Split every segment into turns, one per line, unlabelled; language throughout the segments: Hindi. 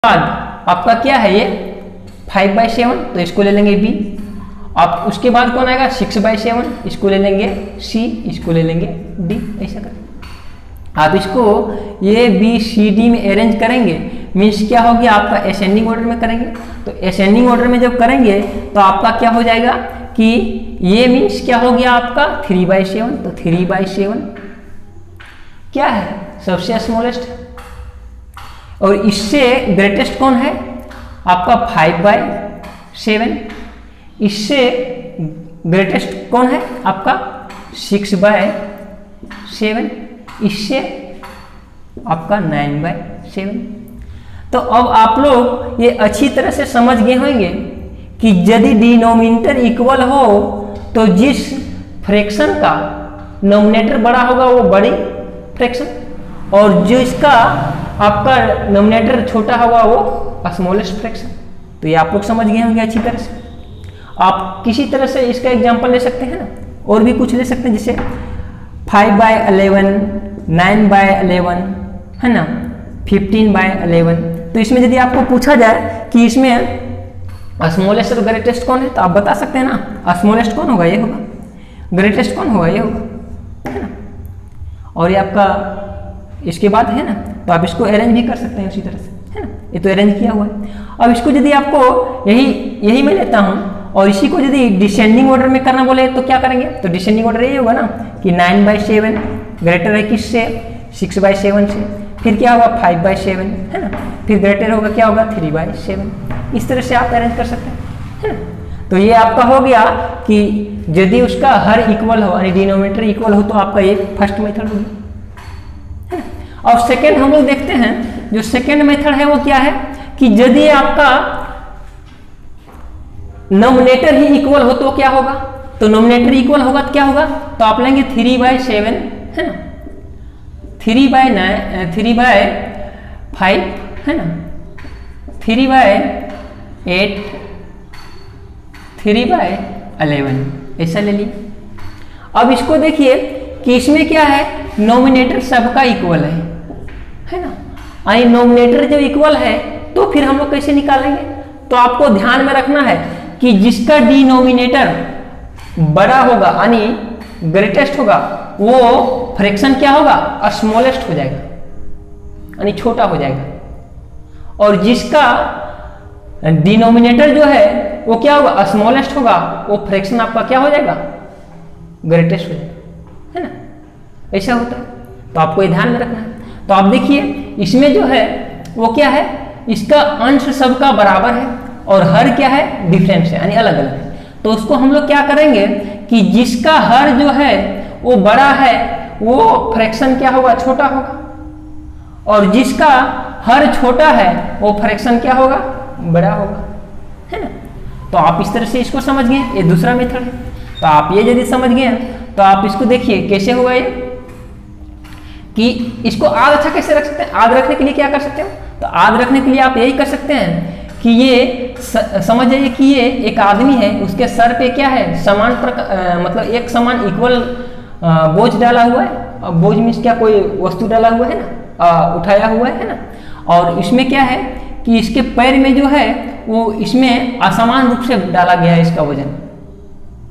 बाद आपका क्या है ये 5/7, तो इसको ले लेंगे बी। आप उसके बाद कौन आएगा 6/7, इसको ले लेंगे सी, इसको ले लेंगे डी। ऐसा करें आप इसको ए बी सी डी में अरेंज करेंगे, मीन्स क्या हो गया आपका असेंडिंग ऑर्डर में करेंगे। तो असेंडिंग ऑर्डर में जब करेंगे तो आपका क्या हो जाएगा कि ये मीन्स क्या हो गया आपका 3/7, तो 3/7 क्या है सबसे स्मॉलेस्ट, और इससे ग्रेटेस्ट कौन है आपका 5/7, इससे ग्रेटेस्ट कौन है आपका 6/7, इससे आपका 9/7। तो अब आप लोग ये अच्छी तरह से समझ गए होंगे कि यदि डिनोमिनेटर इक्वल हो तो जिस फ्रैक्शन का नोमिनेटर बड़ा होगा वो बड़ी फ्रैक्शन, और जो इसका आपका नोमिनेटर छोटा होगा वो स्मॉलेस्ट फ्रैक्शन। तो ये आप लोग समझ गए होंगे अच्छी तरह से। आप किसी तरह से इसका एग्जांपल ले सकते हैं ना, और भी कुछ ले सकते हैं, जैसे 5/11, 9/11 है ना, 15/11। तो इसमें यदि आपको पूछा जाए कि इसमें स्मॉलेस्ट और ग्रेटेस्ट कौन है, तो आप बता सकते हैं ना, स्मॉलेस्ट कौन होगा ये होगा, ग्रेटेस्ट कौन होगा ये होगा, है ना। और ये आपका इसके बाद है ना, तो आप इसको अरेंज भी कर सकते हैं उसी तरह से, है ना। ये तो अरेंज किया हुआ है। अब इसको यदि आपको यही मैं लेता हूँ, और इसी को यदि डिसेंडिंग ऑर्डर में करना बोले तो क्या करेंगे, तो डिसेंडिंग ऑर्डर ये होगा ना कि 9/7 ग्रेटर है किससे 6/7 से, फिर क्या होगा 5/7 है ना, फिर ग्रेटर होगा क्या होगा 3/7। इस तरह से आप अरेंज कर सकते हैं, है ना। तो ये आपका हो गया कि यदि उसका हर इक्वल हो यानी डिनोमिनेटर इक्वल हो तो आपका ये फर्स्ट मेथड होगी, है ना। और सेकेंड हम लोग देखते हैं, जो सेकेंड मेथड है वो क्या है कि यदि आपका नोमिनेटर ही इक्वल हो तो क्या होगा, तो नोमिनेटर इक्वल होगा तो क्या होगा, तो आप लेंगे 3/7 है ना, 3/5 है ना, 3/8, 3/11 ऐसा ले लिए। अब इसको देखिए कि इसमें क्या है नोमिनेटर सबका इक्वल है ना, यानी नोमिनेटर जब इक्वल है तो फिर हम लोग कैसे निकालेंगे, तो आपको ध्यान में रखना है कि जिसका डिनोमिनेटर बड़ा होगा यानी ग्रेटेस्ट होगा वो फ्रैक्शन क्या होगा स्मॉलेस्ट हो जाएगा यानी छोटा हो जाएगा, और जिसका डिनोमिनेटर जो है वो क्या होगा स्मॉलेस्ट होगा वो फ्रैक्शन आपका क्या हो जाएगा ग्रेटेस्ट हो जाएगा, है ना। ऐसा होता है, तो आपको ये ध्यान में रखना है। तो आप देखिए इसमें जो है वो क्या है, इसका अंश सबका बराबर है और हर क्या है डिफरेंस है यानी अलग अलग है। तो उसको हम लोग क्या करेंगे कि जिसका हर जो है वो बड़ा है वो फ्रैक्शन क्या होगा छोटा होगा, और जिसका हर छोटा है वो फ्रैक्शन क्या होगा बड़ा होगा, है ना। तो आप इस तरह से इसको समझ गए, ये दूसरा मेथड है। तो आप ये यदि समझ गए तो आप इसको देखिए कैसे होगा ये, कि इसको आग अच्छा कैसे रख सकते हैं। आग रखने के लिए क्या कर सकते हो, तो आग रखने के लिए आप यही कर सकते हैं कि ये समझ जाइए कि ये एक आदमी है, उसके सर पे क्या है समान मतलब एक समान इक्वल बोझ डाला हुआ है। बोझ मीन्स क्या कोई वस्तु डाला हुआ है ना, उठाया हुआ है ना, और इसमें क्या है कि इसके पैर में जो है वो इसमें असमान रूप से डाला गया है इसका वजन,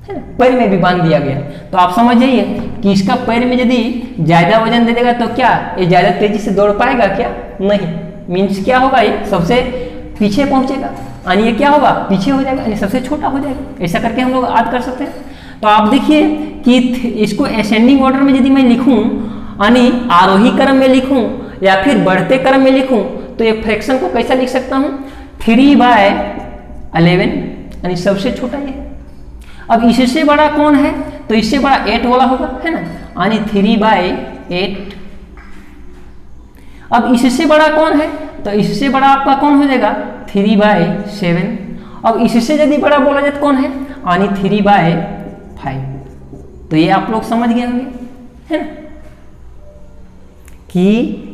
है ना, पैर में भी बांध दिया गया। तो आप समझ जाइए कि इसका पैर में यदि ज्यादा वजन दे देगा तो क्या ये ज्यादा तेजी से दौड़ पाएगा क्या, नहीं। मीन्स क्या होगा ये सबसे पीछे पहुंचेगा यानी ये क्या होगा पीछे हो जाएगा यानी सबसे छोटा हो जाएगा। ऐसा करके हम लोग याद कर सकते हैं। तो आप देखिए कि इसको असेंडिंग ऑर्डर में यदि मैं लिखूं यानी आरोही क्रम में लिखूं या फिर बढ़ते क्रम में लिखूं तो ये फ्रैक्शन को कैसा लिख सकता हूं 3/11 यानी सबसे छोटा ये। अब इससे बड़ा कौन है, तो इससे बड़ा 8 वाला होगा, है ना, यानी 3/8। अब इससे बड़ा कौन है, तो इससे बड़ा आपका कौन हो जाएगा 3/7। अब इससे यदि बड़ा बोला जाए तो कौन है, यानी 3/5। तो ये आप लोग समझ गए होंगे, है ना, कि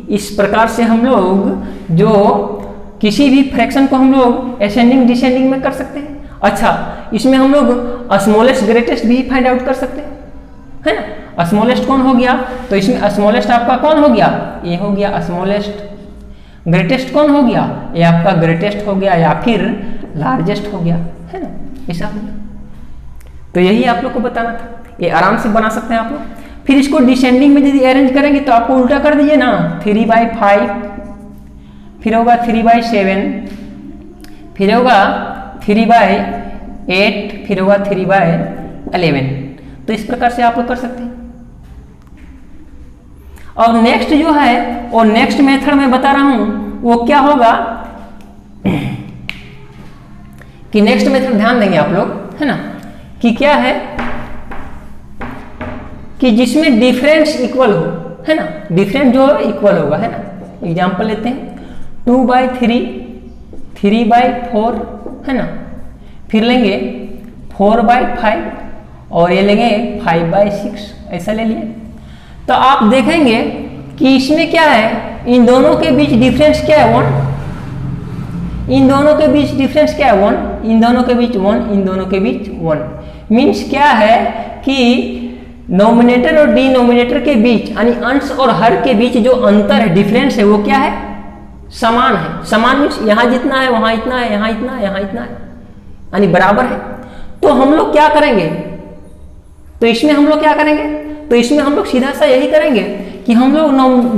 इस प्रकार से हम लोग जो किसी भी फ्रैक्शन को हम लोग असेंडिंग डिसेंडिंग में कर सकते हैं। अच्छा, इसमें हम लोग स्मॉलेस्ट ग्रेटेस्ट भी फाइंड आउट कर सकते हैं, है ना। स्मॉलेस्ट कौन हो गया, तो इसमें स्मॉलेस्ट आपका कौन हो गया, ये हो गया स्मॉलेस्ट। ग्रेटेस्ट कौन हो गया, ये आपका ग्रेटेस्ट हो गया या फिर लार्जेस्ट हो गया, है ना, ऐसा हो गया। तो यही आप लोग को बताना था, ये आराम से बना सकते हैं आप लोग। फिर इसको डिसेंडिंग में यदि अरेंज करेंगे तो आपको उल्टा कर दीजिए ना, 3/5, फिर होगा 3/7, फिर होगा 3/8, फिर होगा 3/11। तो इस प्रकार से आप लोग कर सकते हैं। और नेक्स्ट जो है वो नेक्स्ट मेथड में बता रहा हूं वो क्या होगा कि नेक्स्ट मेथड ध्यान देंगे आप लोग, है ना, कि क्या है कि जिसमें डिफरेंस इक्वल हो, है ना, डिफरेंस जो इक्वल होगा, है ना। एग्जांपल लेते हैं 2/3, 3/4, है ना, फिर लेंगे 4/5 और ये लेंगे 5/6, ऐसा ले लिए। तो आप देखेंगे कि इसमें क्या है, इन दोनों के बीच डिफरेंस क्या है 1, इन दोनों के बीच डिफरेंस क्या है 1, इन दोनों के बीच 1, इन दोनों के बीच 1। मीन्स क्या है कि नोमिनेटर और डिनोमिनेटर के बीच यानी अंश और हर के बीच जो अंतर है, डिफरेंस है, वो क्या है, समान है। समान मीन्स यहाँ जितना है वहां इतना है, यहाँ इतना है, यहाँ इतना है, यानी बराबर है। तो हम लोग क्या करेंगे, तो इसमें हम लोग क्या करेंगे, तो इसमें हम लोग सीधा सा यही करेंगे कि हम लोग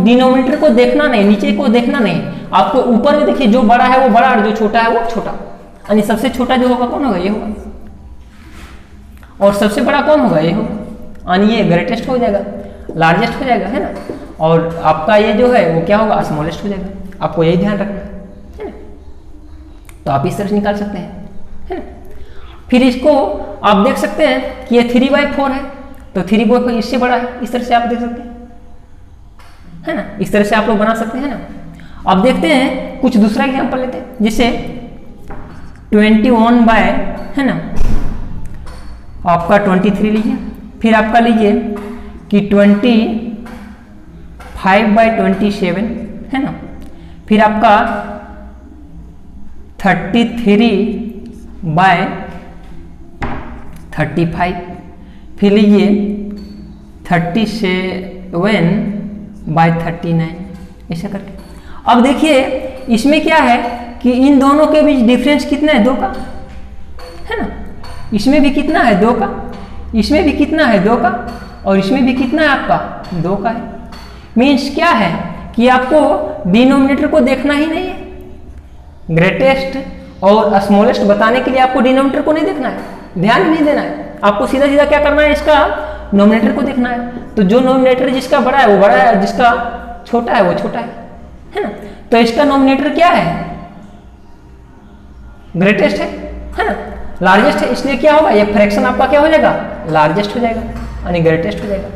डिनोमिनेटर को देखना नहीं, नीचे को देखना नहीं, आपको ऊपर में देखिए जो बड़ा है वो बड़ा और जो छोटा है वो छोटा, यानी सबसे छोटा जो होगा कौन होगा, ये होगा, और सबसे बड़ा कौन होगा, ये होगा, यानी ये ग्रेटेस्ट हो जाएगा, लार्जेस्ट हो जाएगा, है ना। और आपका ये जो है वो क्या होगा, स्मॉलेस्ट हो जाएगा। आपको यही ध्यान रखना है ना। तो आप इस तरह से निकाल सकते हैं, है ना। फिर इसको आप देख सकते हैं कि ये 3/4 है, तो 3/4 इससे बड़ा है, इस तरह से आप देख सकते हैं, है ना। इस तरह से आप लोग बना सकते हैं ना। अब देखते हैं कुछ दूसरा एग्जांपल लेते हैं, जैसे 21 है ना, आपका 23 लीजिए, फिर आपका लीजिए कि 25/27 है ना, फिर आपका 33/35, फिर लीजिए 37/39, ऐसा करके। अब देखिए इसमें क्या है कि इन दोनों के बीच डिफरेंस कितना है, 2 का, है ना। इसमें भी कितना है, 2 का, इसमें भी कितना है, 2 का, और इसमें भी कितना है आपका, 2 का है। मीन्स क्या है कि आपको डिनोमिनेटर को देखना ही नहीं है, ग्रेटेस्ट और स्मॉलेस्ट बताने के लिए आपको डिनोमिनेटर को नहीं देखना है, ध्यान नहीं देना है, आपको सीधा सीधा क्या करना है, इसका नोमिनेटर को देखना है। तो जो नोमिनेटर जिसका बड़ा है वो बड़ा है, जिसका छोटा है वो छोटा है ना। तो इसका नोमिनेटर क्या है, ग्रेटेस्ट है ना, लार्जेस्ट है, इसलिए क्या होगा, ये फ्रैक्शन आपका क्या हो जाएगा, लार्जेस्ट हो जाएगा, यानी ग्रेटेस्ट हो जाएगा।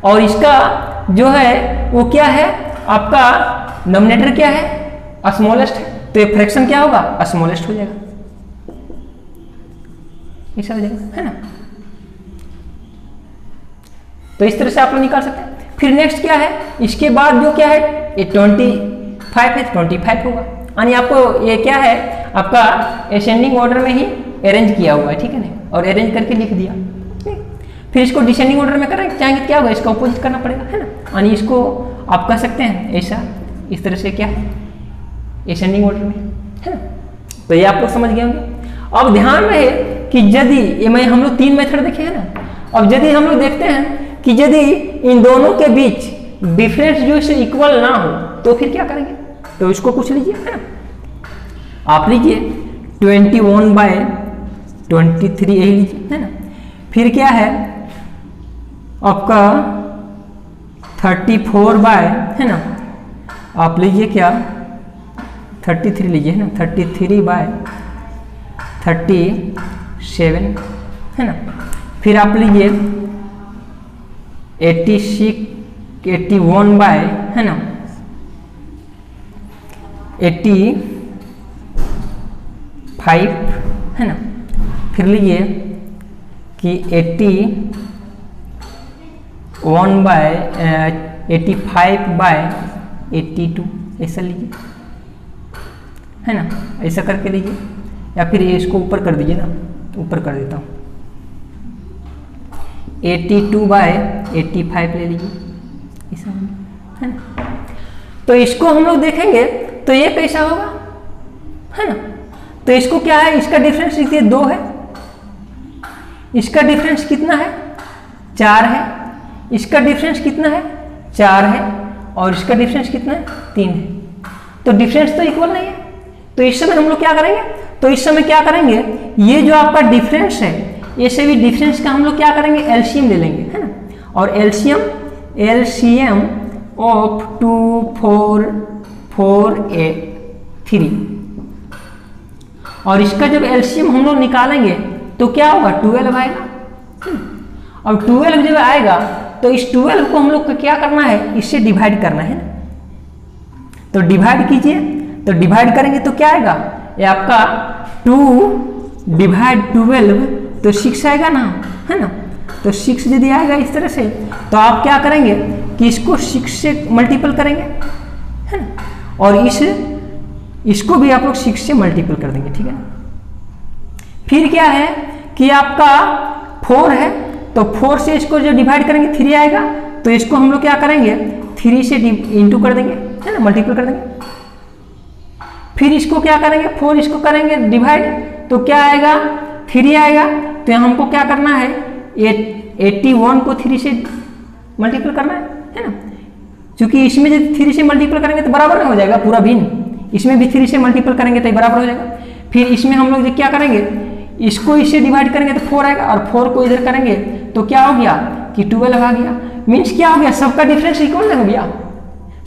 और इसका जो है वो क्या है, आपका नोमिनेटर क्या है, स्मॉलेस्ट है, तो ये फ्रैक्शन क्या होगा, स्मॉलेस्ट हो जाएगा, ऐसा हो जाएगा, है ना। तो इस तरह से आप लोग निकाल सकते हैं। फिर नेक्स्ट क्या है, इसके बाद जो क्या है, ये 25 है, 25 होगा, यानी आपको ये क्या है, आपका असेंडिंग ऑर्डर में ही अरेंज किया हुआ है, ठीक है ना, और अरेंज करके लिख दिया। फिर इसको डिसेंडिंग ऑर्डर में करें चाहेंगे क्या होगा, इसका ऑपोजिट करना पड़ेगा, है ना, यानी इसको आप कह सकते हैं ऐसा, इस तरह से क्या है, असेंडिंग ऑर्डर में, है ना। तो ये आप लोग समझ गए होंगे। अब ध्यान रहे कि यदि ये हम लोग 3 मेथड देखे हैं ना, अब यदि हम लोग देखते हैं कि यदि इन दोनों के बीच डिफरेंस जो है इक्वल ना हो तो फिर क्या करेंगे, तो इसको पूछ लीजिए, है ना। आप लीजिए 21/23 यही लीजिए, है ना। फिर क्या है आपका 34 है ना, आप लीजिए क्या 33 लीजिए, है ना, 33/37 है ना। फिर आप लीजिए 81 है ना, 85 है ना। फिर लीजिए कि 85/82 ऐसा लीजिए, है ना, ऐसा करके लीजिए, या फिर ये इसको ऊपर कर दीजिए ना, ऊपर कर देता हूँ, 82/85 ले लीजिए, ऐसा है ना। तो इसको हम लोग देखेंगे तो ये कैसा होगा, है ना। तो इसको क्या है, इसका डिफरेंस देखिए 2 है, इसका डिफरेंस कितना है 4 है, इसका डिफरेंस कितना है 4 है, और इसका डिफरेंस कितना है 3 है। तो डिफरेंस तो इक्वल नहीं है। तो इस समय हम लोग क्या करेंगे, तो इस समय क्या करेंगे, ये जो आपका डिफरेंस है ये सभी डिफरेंस का हम लोग क्या करेंगे, एलसीएम ले लेंगे, है ना। और एलसीएम ऑफ 2, 4, 4, 3, और इसका जब एलसीएम हम लोग निकालेंगे तो क्या होगा 12 आएगा। अब 12 जब आएगा तो इस 12 को हम लोग को क्या करना है, इससे डिवाइड करना है ना। तो डिवाइड कीजिए, तो डिवाइड करेंगे तो क्या आएगा, ये आपका 2 डिवाइड 12 तो 6 आएगा ना, है ना। तो 6 यदि आएगा इस तरह से, तो आप क्या करेंगे कि इसको 6 से मल्टीपल करेंगे, है ना, और इसको भी आप लोग 6 से मल्टीपल कर देंगे, ठीक है ना। फिर क्या है कि आपका 4 है, तो 4 से इसको जो डिवाइड करेंगे 3 आएगा, तो इसको हम लोग क्या करेंगे 3 से इंटू कर देंगे, है ना, मल्टीपल कर देंगे। फिर इसको क्या करेंगे 4 इसको करेंगे डिवाइड, तो क्या आएगा 3 आएगा। तो यहाँ हमको क्या करना है 81 को 3 से मल्टीपल करना है ना, क्योंकि इसमें जब 3 से मल्टीपल करेंगे तो बराबर हो जाएगा पूरा भिन्न, इसमें भी 3 से मल्टीपल करेंगे तो बराबर हो जाएगा। फिर इसमें हम लोग क्या करेंगे, इसको इससे डिवाइड करेंगे तो 4 आएगा, और 4 को इधर करेंगे तो क्या हो गया कि 12 आ गया। मीन्स क्या हो गया, सबका डिफरेंस इक्वल हो गया,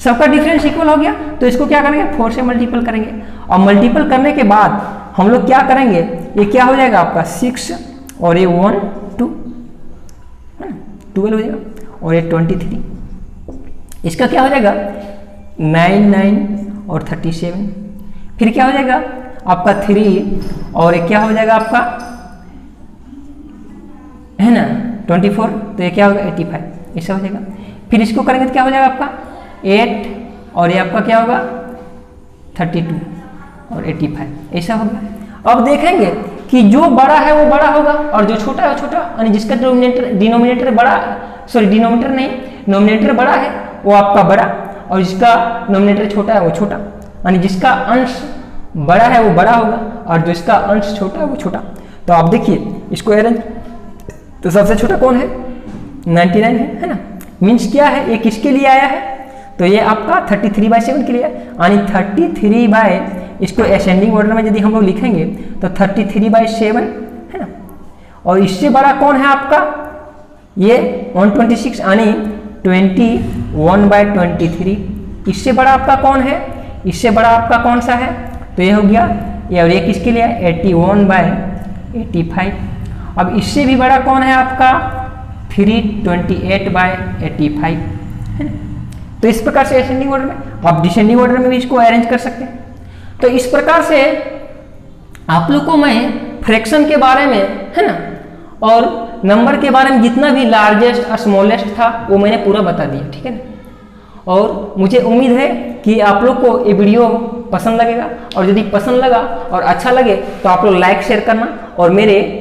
सबका डिफरेंस इक्वल हो गया। तो इसको क्या करेंगे 4 से मल्टीपल करेंगे, और मल्टीपल करने के बाद हम लोग क्या करेंगे, ये क्या हो जाएगा आपका 6 और ये 1 2, है ना, 12 हो जाएगा, और ये 23, इसका क्या हो जाएगा 9 9 और 37। फिर क्या हो जाएगा आपका 3, और ये क्या हो जाएगा आपका, है ना 24, तो ये क्या होगा 85, ऐसा हो जाएगा। फिर इसको करेंगे तो क्या हो जाएगा आपका 8, और ये आपका क्या होगा 32 और 85, ऐसा होगा। अब देखेंगे कि जो बड़ा है वो बड़ा होगा और जो छोटा है वो छोटा, यानी जिसका डिनोमिनेटर बड़ा, सॉरी डिनोमिनेटर नहीं, नोमिनेटर बड़ा है वो आपका बड़ा, और जिसका नोमिनेटर छोटा है वो छोटा, यानी जिसका अंश बड़ा है वो बड़ा होगा और जिसका अंश छोटा है वो छोटा। तो आप देखिए इसको अरेंज, तो सबसे छोटा कौन है 99 है ना। मीन्स क्या है, ये किसके लिए आया है, तो ये आपका 33/7 के लिए, यानी 33 बाय, इसको असेंडिंग ऑर्डर में यदि हम लोग लिखेंगे तो 33/7 है ना। और इससे बड़ा कौन है आपका, ये 126 यानी 21/23। इससे बड़ा आपका कौन है, इससे बड़ा आपका कौन सा है, तो ये हो गया ये, और ये किसके लिए 81/85। अब इससे भी बड़ा कौन है आपका 328/85 है ना। तो इस प्रकार से असेंडिंग ऑर्डर में, आप डिसेंडिंग ऑर्डर में भी इसको अरेंज कर सकते हैं। तो इस प्रकार से आप लोग को मैं फ्रैक्शन के बारे में, है ना, और नंबर के बारे में जितना भी लार्जेस्ट और स्मॉलेस्ट था वो मैंने पूरा बता दिया, ठीक है ना। और मुझे उम्मीद है कि आप लोग को ये वीडियो पसंद लगेगा, और यदि पसंद लगा और अच्छा लगे तो आप लोग लाइक शेयर करना और मेरे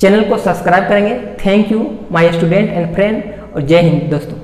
चैनल को सब्सक्राइब करेंगे। Thank you my student and friend, और जय हिंद दोस्तों।